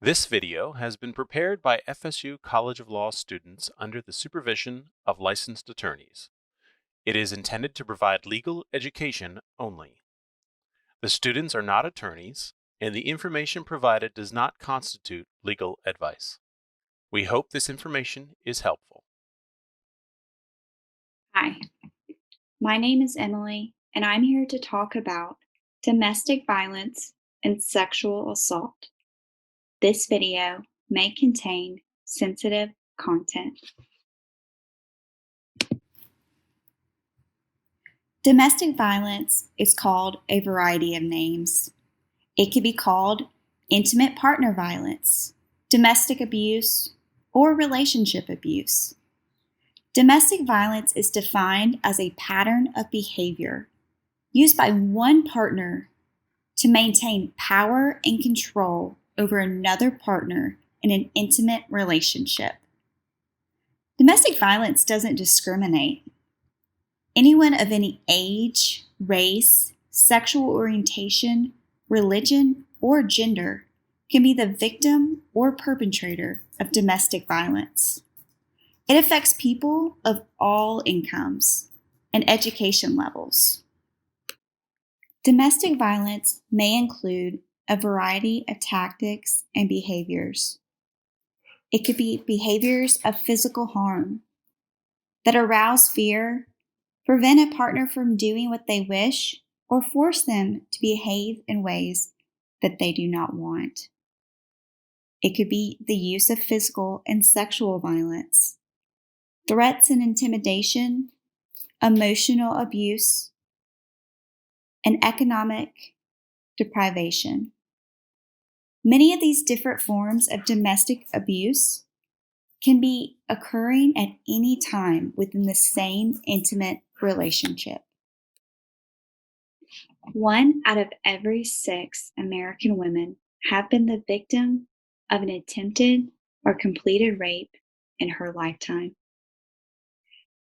This video has been prepared by FSU College of Law students under the supervision of licensed attorneys. It is intended to provide legal education only. The students are not attorneys, and the information provided does not constitute legal advice. We hope this information is helpful. Hi, my name is Emily, and I'm here to talk about domestic violence and sexual assault. This video may contain sensitive content. Domestic violence is called a variety of names. It could be called intimate partner violence, domestic abuse, or relationship abuse. Domestic violence is defined as a pattern of behavior used by one partner to maintain power and control over another partner in an intimate relationship. Domestic violence doesn't discriminate. Anyone of any age, race, sexual orientation, religion, or gender can be the victim or perpetrator of domestic violence. It affects people of all incomes and education levels. Domestic violence may include a variety of tactics and behaviors. It could be behaviors of physical harm that arouse fear, prevent a partner from doing what they wish, or force them to behave in ways that they do not want. It could be the use of physical and sexual violence, threats and intimidation, emotional abuse, and economic deprivation. Many of these different forms of domestic abuse can be occurring at any time within the same intimate relationship. 1 out of every 6 American women have been the victim of an attempted or completed rape in her lifetime.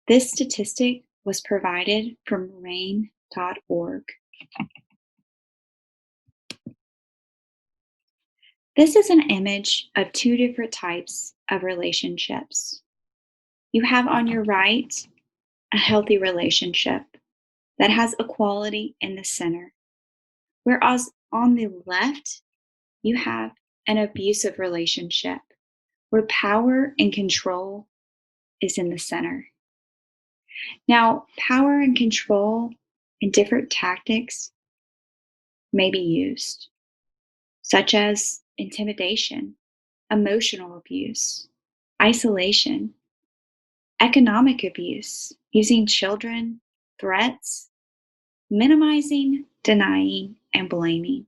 This statistic was provided from RAINN.org. This is an image of 2 different types of relationships. You have on your right a healthy relationship that has equality in the center, whereas on the left, you have an abusive relationship where power and control is in the center. Now, power and control and different tactics may be used, such as intimidation, emotional abuse, isolation, economic abuse, using children, threats, minimizing, denying, and blaming,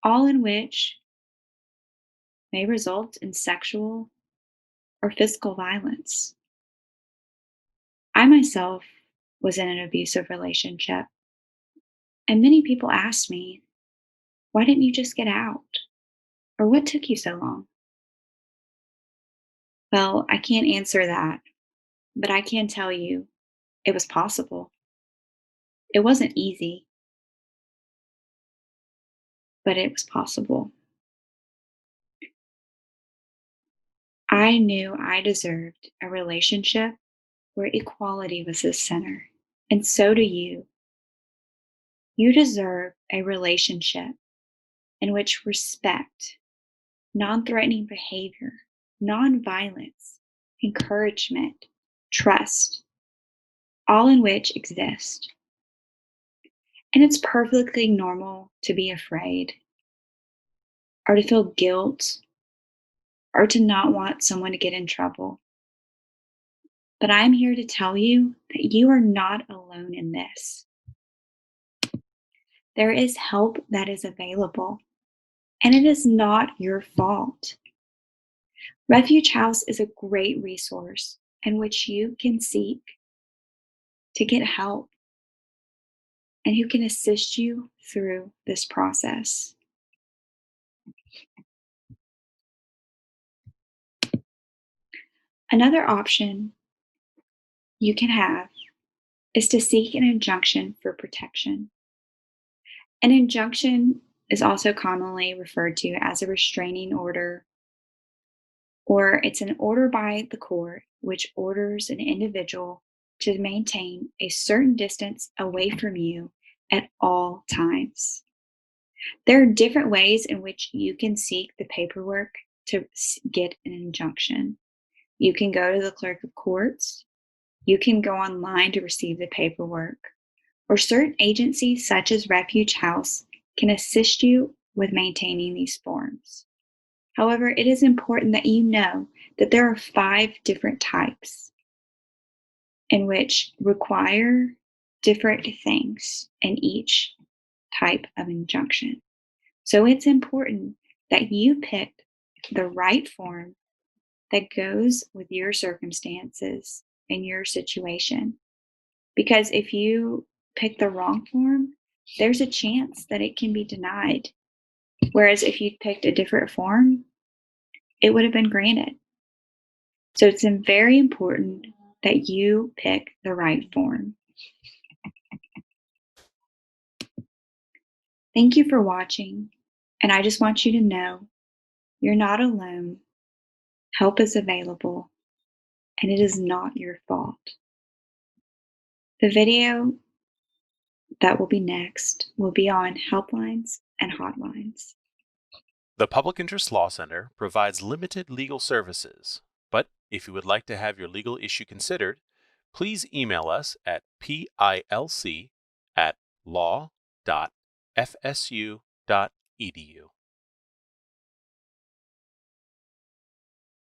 all in which may result in sexual or physical violence. I myself was in an abusive relationship, and many people asked me, why didn't you just get out? Or what took you so long? Well, I can't answer that, but I can tell you it was possible. It wasn't easy, but it was possible. I knew I deserved a relationship where equality was the center, and so do you. You deserve a relationship in which respect, non-threatening behavior, non-violence, encouragement, trust, all in which exist. And it's perfectly normal to be afraid, or to feel guilt, or to not want someone to get in trouble. But I'm here to tell you that you are not alone in this. There is help that is available, and it is not your fault. Refuge House is a great resource in which you can seek to get help and who can assist you through this process. Another option you can have is to seek an injunction for protection. An injunction is also commonly referred to as a restraining order, or it's an order by the court which orders an individual to maintain a certain distance away from you at all times. There are different ways in which you can seek the paperwork to get an injunction. You can go to the clerk of courts, you can go online to receive the paperwork, or certain agencies such as Refuge House can assist you with maintaining these forms. However, it is important that you know that there are 5 different types in which require different things in each type of injunction. So it's important that you pick the right form that goes with your circumstances and your situation. Because if you pick the wrong form, there's a chance that it can be denied. Whereas if you'd picked a different form, it would have been granted. So it's very important that you pick the right form. Thank you for watching, and I just want you to know you're not alone. Help is available, and it is not your fault. The video that will be next will be on Helplines and Hotlines. The Public Interest Law Center provides limited legal services, but if you would like to have your legal issue considered, please email us at pilc@law.fsu.edu.